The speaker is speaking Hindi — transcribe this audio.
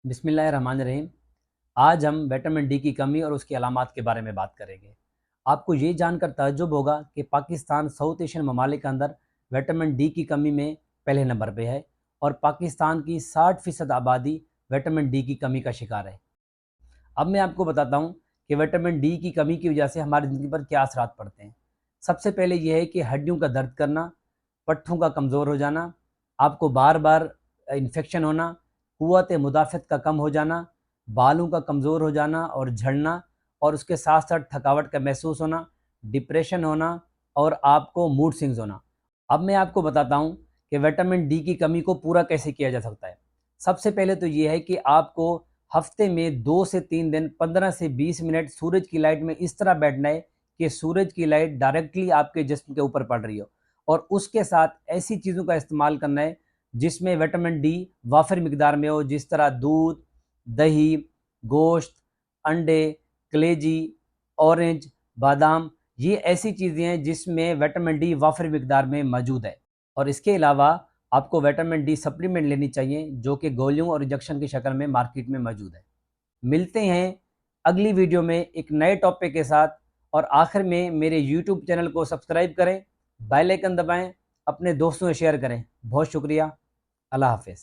बिस्मिल्लाहिर्रहमानिर्रहीम। आज हम विटामिन डी की कमी और उसकी अलामात के बारे में बात करेंगे। आपको ये जानकर ताज्जुब होगा कि पाकिस्तान साउथ एशियन ममालिक के अंदर विटामिन डी की कमी में पहले नंबर पे है और पाकिस्तान की 60% आबादी विटामिन डी की कमी का शिकार है। अब मैं आपको बताता हूँ कि विटामिन डी की कमी की वजह से हमारी ज़िंदगी पर क्या असरात पड़ते हैं। सबसे पहले यह है कि हड्डियों का दर्द करना, पट्ठों का कमज़ोर हो जाना, आपको बार बार इन्फेक्शन होना, क़ुव्वत मुदाफ़त का कम हो जाना, बालों का कमज़ोर हो जाना और झड़ना, और उसके साथ साथ थकावट का महसूस होना, डिप्रेशन होना और आपको मूड स्विंग्स होना। अब मैं आपको बताता हूँ कि विटामिन डी की कमी को पूरा कैसे किया जा सकता है। सबसे पहले तो ये है कि आपको हफ्ते में 2 से 3 दिन 15 से 20 मिनट सूरज की लाइट में इस तरह बैठना है कि सूरज की लाइट डायरेक्टली आपके जिस्म के ऊपर पड़ रही हो, और उसके साथ ऐसी चीज़ों का इस्तेमाल करना है जिसमें विटामिन डी वाफिर मिकदार में हो, जिस तरह दूध, दही, गोश्त, अंडे, कलेजी, ऑरेंज, बादाम। ये ऐसी चीज़ें हैं जिसमें विटामिन डी वाफिर मिकदार में मौजूद है। और इसके अलावा आपको विटामिन डी सप्लीमेंट लेनी चाहिए जो कि गोलियों और इंजेक्शन की शक्ल में मार्केट में मौजूद है। मिलते हैं अगली वीडियो में एक नए टॉपिक के साथ, और आखिर में मेरे यूट्यूब चैनल को सब्सक्राइब करें, बेल आइकन दबाएं, अपने दोस्तों से शेयर करें। बहुत शुक्रिया। अल्लाह हाफ़िज़।